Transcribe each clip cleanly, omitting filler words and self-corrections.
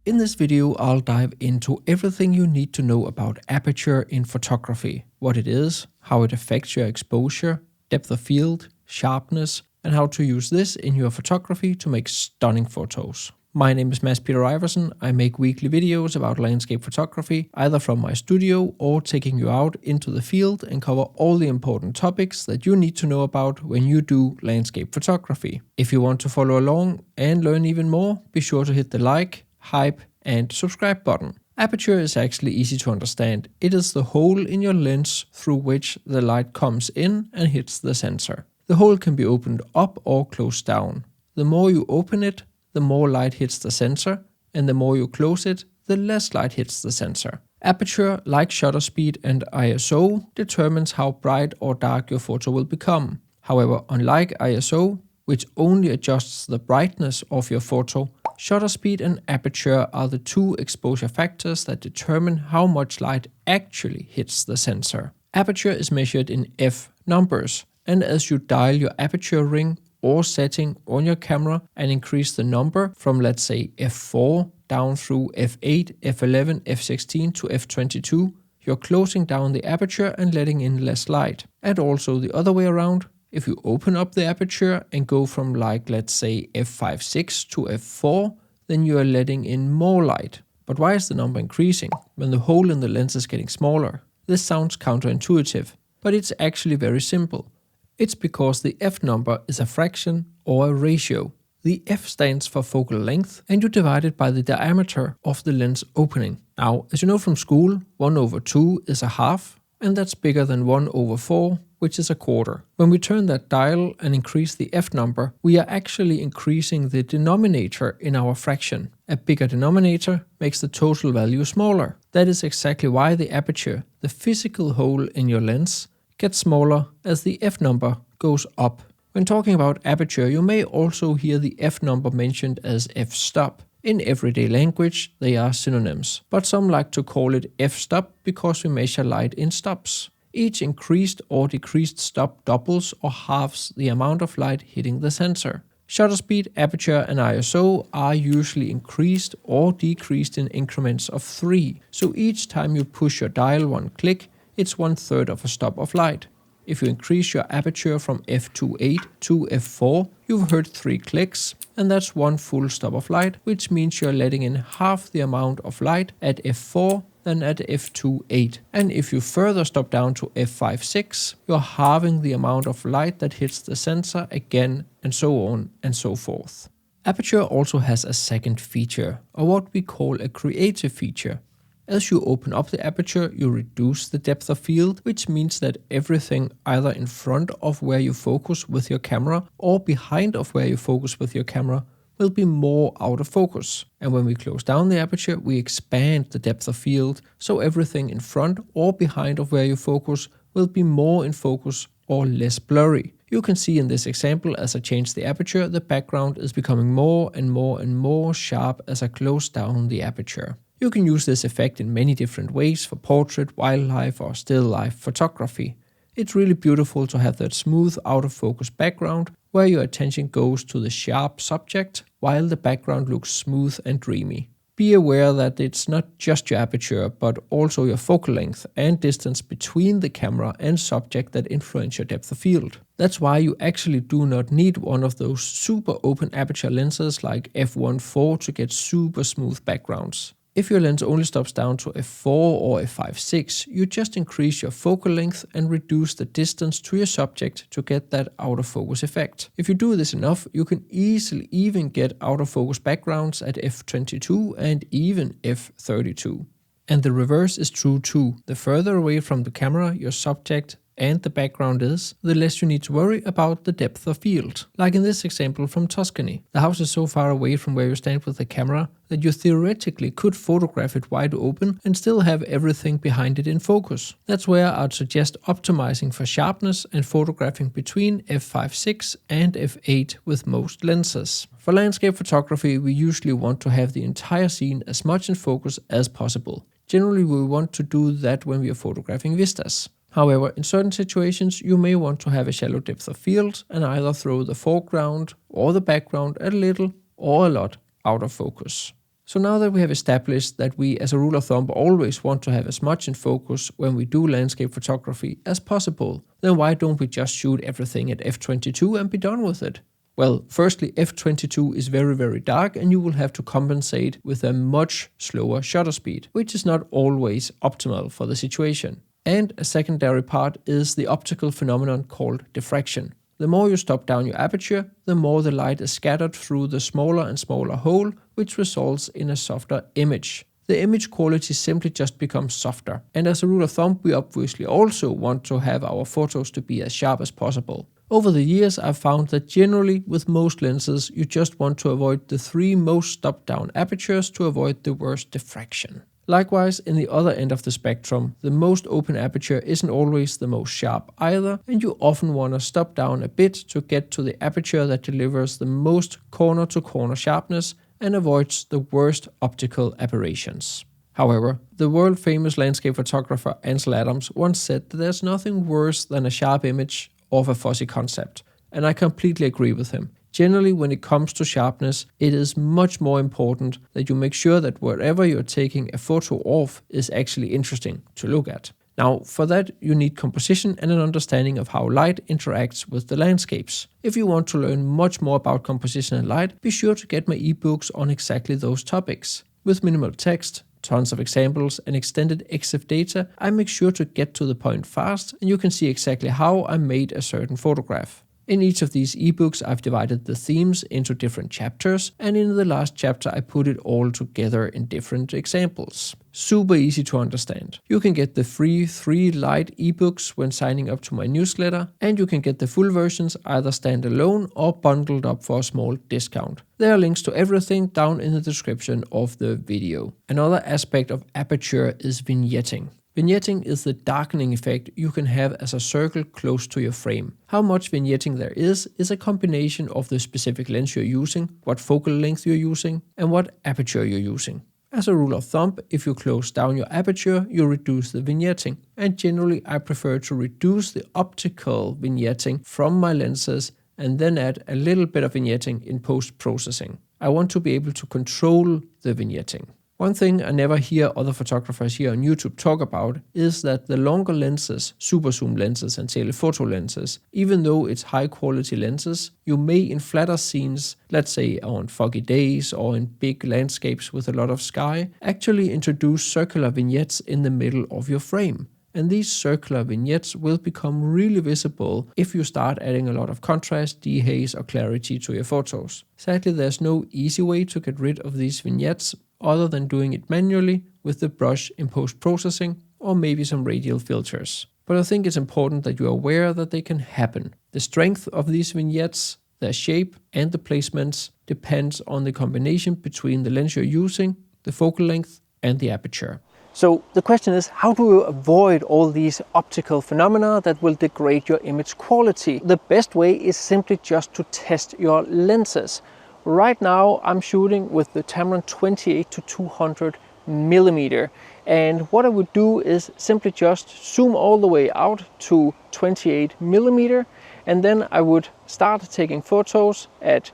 In this video, I'll dive into everything you need to know about aperture in photography, what it is, how it affects your exposure, depth of field, sharpness, and how to use this in your photography to make stunning photos. My name is Mads Peter Iversen. I make weekly videos about landscape photography, either from my studio or taking you out into the field and cover all the important topics that you need to know about when you do landscape photography. If you want to follow along and learn even more, be sure to hit the like, hype, and subscribe button. Aperture is actually easy to understand. It is the hole in your lens through which the light comes in and hits the sensor. The hole can be opened up or closed down. The more you open it, the more light hits the sensor, and the more you close it, the less light hits the sensor. Aperture, like shutter speed and ISO, determines how bright or dark your photo will become. However, unlike ISO, which only adjusts the brightness of your photo, shutter speed and aperture are the two exposure factors that determine how much light actually hits the sensor. Aperture is measured in f numbers, and as you dial your aperture ring or setting on your camera and increase the number from, let's say, f4 down through f8, f11, f16 to f22, you're closing down the aperture and letting in less light. And also the other way around, if you open up the aperture and go from, like, let's say f5.6 to f4, then you are letting in more light. But why is the number increasing when the hole in the lens is getting smaller? This sounds counterintuitive, but it's actually very simple. It's because the f number is a fraction or a ratio. The f stands for focal length, and you divide it by the diameter of the lens opening. Now, as you know from school, 1/2 is a half, and that's bigger than 1/4, which is a quarter. When we turn that dial and increase the f number, we are actually increasing the denominator in our fraction. A bigger denominator makes the total value smaller. That is exactly why the aperture, the physical hole in your lens, gets smaller as the f number goes up. When talking about aperture, you may also hear the f number mentioned as f-stop. In everyday language, they are synonyms, but some like to call it f-stop because we measure light in stops. Each increased or decreased stop doubles or halves the amount of light hitting the sensor. Shutter speed, aperture, and ISO are usually increased or decreased in increments of 3, so each time you push your dial one click, it's 1/3 of a stop of light. If you increase your aperture from f2.8 to f4, you've heard 3 clicks, and that's 1 full stop of light, which means you're letting in half the amount of light at f4 than at f2.8. And if you further stop down to f5.6, you're halving the amount of light that hits the sensor again, and so on and so forth. Aperture also has a second feature, or what we call a creative feature. As you open up the aperture, you reduce the depth of field, which means that everything either in front of where you focus with your camera or behind of where you focus with your camera will be more out of focus. And when we close down the aperture, we expand the depth of field, so everything in front or behind of where you focus will be more in focus or less blurry. You can see in this example, as I change the aperture, the background is becoming more and more and more sharp as I close down the aperture. You can use this effect in many different ways for portrait, wildlife, or still life photography. It's really beautiful to have that smooth out of focus background where your attention goes to the sharp subject while the background looks smooth and dreamy. Be aware that it's not just your aperture, but also your focal length and distance between the camera and subject that influence your depth of field. That's why you actually do not need one of those super open aperture lenses like f1.4 to get super smooth backgrounds. If your lens only stops down to f4 or f5.6, you just increase your focal length and reduce the distance to your subject to get that out of focus effect. If you do this enough, you can easily even get out of focus backgrounds at f22 and even f32. And the reverse is true too. The further away from the camera your subject and the background is, the less you need to worry about the depth of field. Like in this example from Tuscany. The house is so far away from where you stand with the camera that you theoretically could photograph it wide open and still have everything behind it in focus. That's where I'd suggest optimizing for sharpness and photographing between f5.6 and f8 with most lenses. For landscape photography, we usually want to have the entire scene as much in focus as possible. Generally, we want to do that when we are photographing vistas. However, in certain situations, you may want to have a shallow depth of field and either throw the foreground or the background a little or a lot out of focus. So now that we have established that we as a rule of thumb always want to have as much in focus when we do landscape photography as possible, then why don't we just shoot everything at f22 and be done with it? Well, firstly, f22 is very dark and you will have to compensate with a much slower shutter speed, which is not always optimal for the situation. And a secondary part is the optical phenomenon called diffraction. The more you stop down your aperture, the more the light is scattered through the smaller and smaller hole, which results in a softer image. The image quality simply just becomes softer. And as a rule of thumb, we obviously also want to have our photos to be as sharp as possible. Over the years, I've found that generally with most lenses, you just want to avoid the 3 most stopped down apertures to avoid the worst diffraction. Likewise, in the other end of the spectrum, the most open aperture isn't always the most sharp either, and you often want to stop down a bit to get to the aperture that delivers the most corner-to-corner sharpness and avoids the worst optical aberrations. However, the world-famous landscape photographer Ansel Adams once said that there's nothing worse than a sharp image of a fuzzy concept, and I completely agree with him. Generally, when it comes to sharpness, it is much more important that you make sure that wherever you're taking a photo of is actually interesting to look at. Now, for that, you need composition and an understanding of how light interacts with the landscapes. If you want to learn much more about composition and light, be sure to get my ebooks on exactly those topics. With minimal text, tons of examples and extended EXIF data, I make sure to get to the point fast and you can see exactly how I made a certain photograph. In each of these ebooks, I've divided the themes into different chapters, and in the last chapter I put it all together in different examples. Super easy to understand. You can get the free 3 light ebooks when signing up to my newsletter, and you can get the full versions either standalone or bundled up for a small discount. There are links to everything down in the description of the video. Another aspect of Aperture is vignetting. Vignetting is the darkening effect you can have as a circle close to your frame. How much vignetting there is a combination of the specific lens you're using, what focal length you're using, and what aperture you're using. As a rule of thumb, if you close down your aperture, you reduce the vignetting. And generally, I prefer to reduce the optical vignetting from my lenses and then add a little bit of vignetting in post-processing. I want to be able to control the vignetting. One thing I never hear other photographers here on YouTube talk about is that the longer lenses, super zoom lenses and telephoto lenses, even though it's high quality lenses, you may in flatter scenes, let's say on foggy days or in big landscapes with a lot of sky, actually introduce circular vignettes in the middle of your frame. And these circular vignettes will become really visible if you start adding a lot of contrast, dehaze or clarity to your photos. Sadly, there's no easy way to get rid of these vignettes other than doing it manually with the brush in post-processing or maybe some radial filters. But I think it's important that you're aware that they can happen. The strength of these vignettes, their shape and the placements depends on the combination between the lens you're using, the focal length and the aperture. So the question is, how do you avoid all these optical phenomena that will degrade your image quality? The best way is simply just to test your lenses. Right now I'm shooting with the Tamron 28-200 millimeter, and what I would do is simply just zoom all the way out to 28 millimeter, and then I would start taking photos at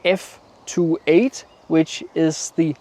f2.8, which is the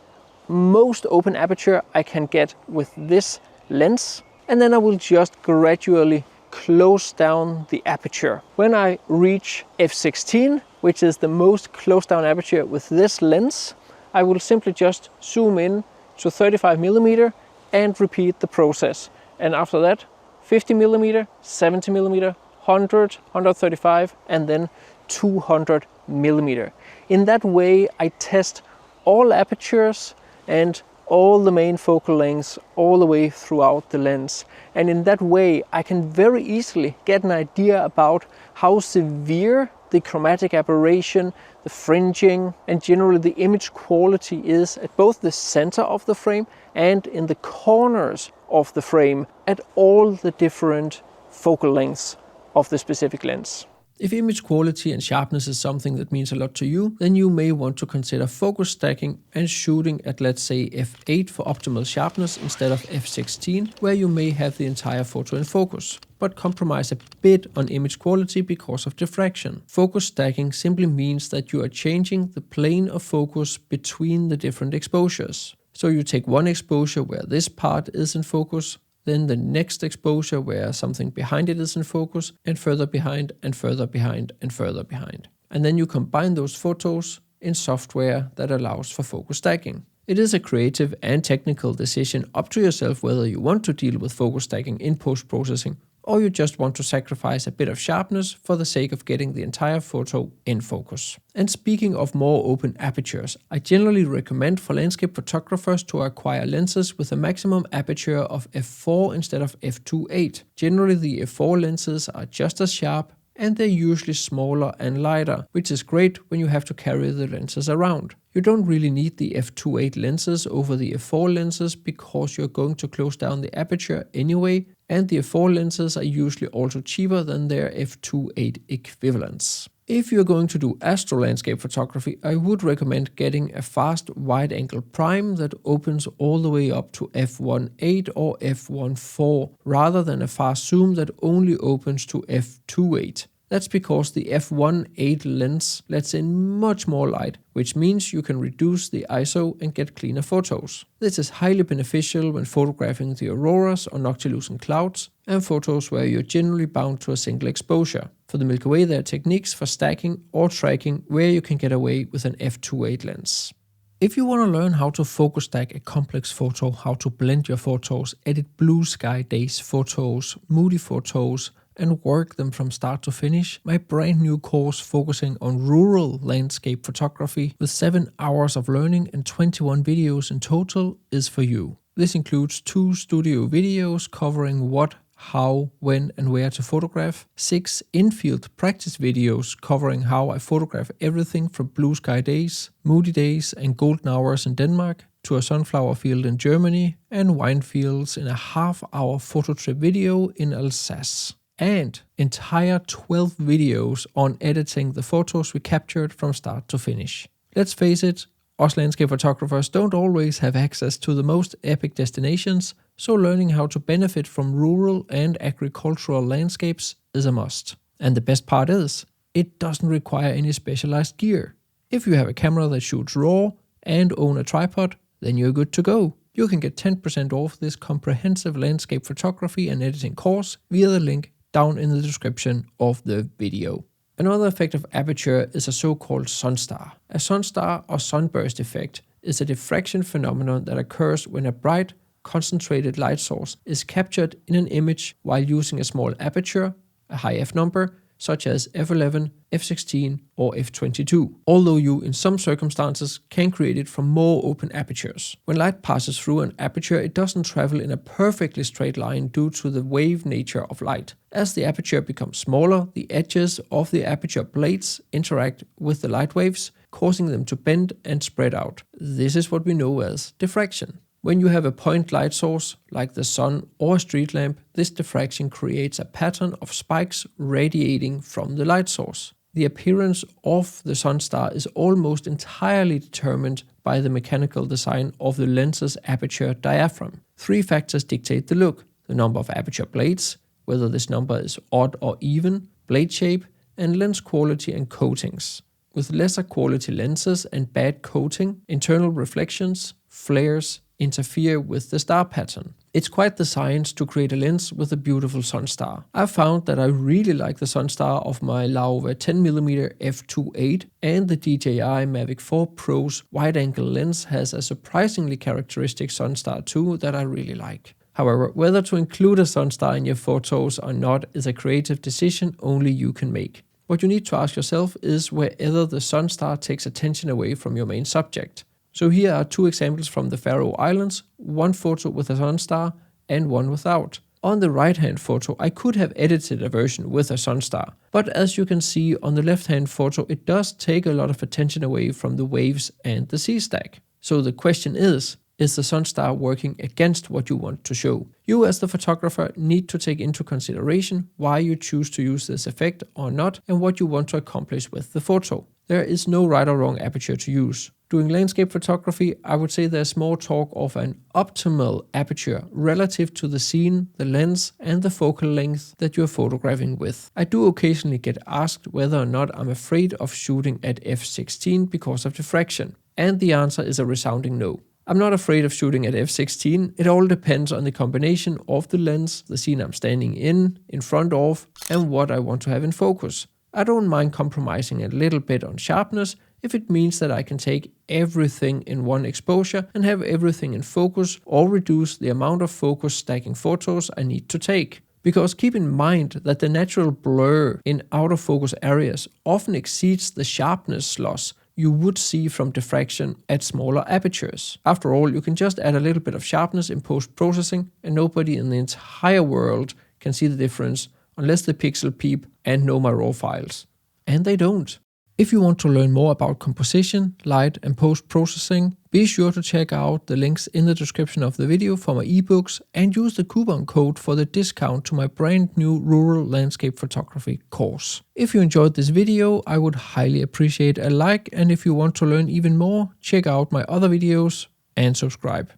most open aperture I can get with this lens, and then I will just gradually close down the aperture. When I reach f16, which is the most closed down aperture with this lens, I will simply just zoom in to 35 millimeter and repeat the process. And after that, 50 millimeter, 70 millimeter, 100, 135, and then 200 millimeter. In that way, I test all apertures and all the main focal lengths all the way throughout the lens. And in that way, I can very easily get an idea about how severe the chromatic aberration, the fringing, and generally the image quality is at both the center of the frame and in the corners of the frame at all the different focal lengths of the specific lens. If image quality and sharpness is something that means a lot to you, then you may want to consider focus stacking and shooting at, let's say, f8 for optimal sharpness instead of f16, where you may have the entire photo in focus. but compromise a bit on image quality because of diffraction. Focus stacking simply means that you are changing the plane of focus between the different exposures. So you take one exposure where this part is in focus, then the next exposure where something behind it is in focus, and further behind, and further behind, and further behind. And then you combine those photos in software that allows for focus stacking. It is a creative and technical decision up to yourself whether you want to deal with focus stacking in post-processing, or you just want to sacrifice a bit of sharpness for the sake of getting the entire photo in focus. And speaking of more open apertures, I generally recommend for landscape photographers to acquire lenses with a maximum aperture of f4 instead of f2.8. Generally the f4 lenses are just as sharp, and they're usually smaller and lighter, which is great when you have to carry the lenses around. You don't really need the f2.8 lenses over the f4 lenses because you're going to close down the aperture anyway, and the f4 lenses are usually also cheaper than their f2.8 equivalents. If you're going to do astro landscape photography, I would recommend getting a fast wide-angle prime that opens all the way up to f1.8 or f1.4, rather than a fast zoom that only opens to f2.8. That's because the f1.8 lens lets in much more light, which means you can reduce the ISO and get cleaner photos. This is highly beneficial when photographing the auroras or noctilucent clouds, and photos where you're generally bound to a single exposure. For the Milky Way, there are techniques for stacking or tracking where you can get away with an f2.8 lens. If you want to learn how to focus stack a complex photo, how to blend your photos, edit blue sky days photos, moody photos, and work them from start to finish, my brand new course focusing on rural landscape photography with 7 hours of learning and 21 videos in total is for you. This includes 2 studio videos covering what, how, when and where to photograph, 6 in-field practice videos covering how I photograph everything from blue sky days, moody days and golden hours in Denmark, to a sunflower field in Germany, and wine fields in a half-hour photo trip video in Alsace. And entire 12 videos on editing the photos we captured from start to finish. Let's face it, us landscape photographers don't always have access to the most epic destinations, so learning how to benefit from rural and agricultural landscapes is a must. And the best part is, it doesn't require any specialized gear. If you have a camera that shoots RAW and own a tripod, then you're good to go. You can get 10% off this comprehensive landscape photography and editing course via the link down in the description of the video. Another effect of Aperture is a so-called sunstar. A sunstar or sunburst effect is a diffraction phenomenon that occurs when a bright, concentrated light source is captured in an image while using a small aperture, a high f number, such as f11, f16 or f22, although you in some circumstances can create it from more open apertures. When light passes through an aperture, it doesn't travel in a perfectly straight line due to the wave nature of light. As the aperture becomes smaller, the edges of the aperture plates interact with the light waves, causing them to bend and spread out. This is what we know as diffraction. When you have a point light source, like the sun or a street lamp, this diffraction creates a pattern of spikes radiating from the light source. The appearance of the sunstar is almost entirely determined by the mechanical design of the lens's aperture diaphragm. 3 factors dictate the look: the number of aperture blades, whether this number is odd or even, blade shape, and lens quality and coatings. With lesser quality lenses and bad coating, internal reflections, flares, interfere with the star pattern. It's quite the science to create a lens with a beautiful sunstar. I've found that I really like the sunstar of my Laowa 10mm f2.8, and the DJI Mavic 4 Pro's wide-angle lens has a surprisingly characteristic sunstar too that I really like. However, whether to include a sunstar in your photos or not is a creative decision only you can make. What you need to ask yourself is whether the sunstar takes attention away from your main subject. So here are 2 examples from the Faroe Islands, one photo with a sunstar and one without. On the right hand photo I could have edited a version with a sunstar, but as you can see on the left hand photo it does take a lot of attention away from the waves and the sea stack. So the question is the sunstar working against what you want to show? You as the photographer need to take into consideration why you choose to use this effect or not and what you want to accomplish with the photo. There is no right or wrong aperture to use. Doing landscape photography, I would say there's more talk of an optimal aperture relative to the scene, the lens, and the focal length that you're photographing with. I do occasionally get asked whether or not I'm afraid of shooting at f/16 because of diffraction, and the answer is a resounding no. I'm not afraid of shooting at f/16, it all depends on the combination of the lens, the scene I'm standing in front of, and what I want to have in focus. I don't mind compromising a little bit on sharpness if it means that I can take everything in one exposure and have everything in focus, or reduce the amount of focus stacking photos I need to take. Because keep in mind that the natural blur in out of focus areas often exceeds the sharpness loss you would see from diffraction at smaller apertures. After all, you can just add a little bit of sharpness in post-processing and nobody in the entire world can see the difference unless the pixel peep and know my raw files. And they don't. If you want to learn more about composition, light, and post-processing, be sure to check out the links in the description of the video for my ebooks and use the coupon code for the discount to my brand new rural landscape photography course. If you enjoyed this video, I would highly appreciate a like, and if you want to learn even more, check out my other videos and subscribe.